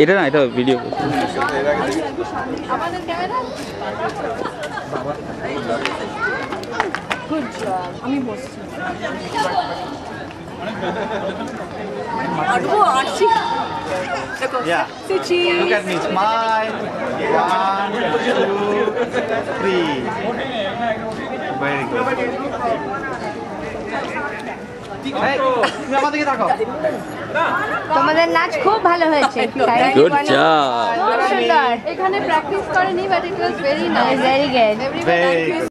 এটা না, এটা ভিডিও আমাদের ক্যামেরা গুড জব আমি বসছি আরবো আসি দেখো সিচি Look at me, smile. 1, 2, 3. Very good. Hey, তুমি আমার দিকে তাকাও। তোমাদের নাচ খুব ভালো হয়েছে গুড জব খুব সুন্দর এখানে প্র্যাকটিস করেনি but it was very nice very good everyone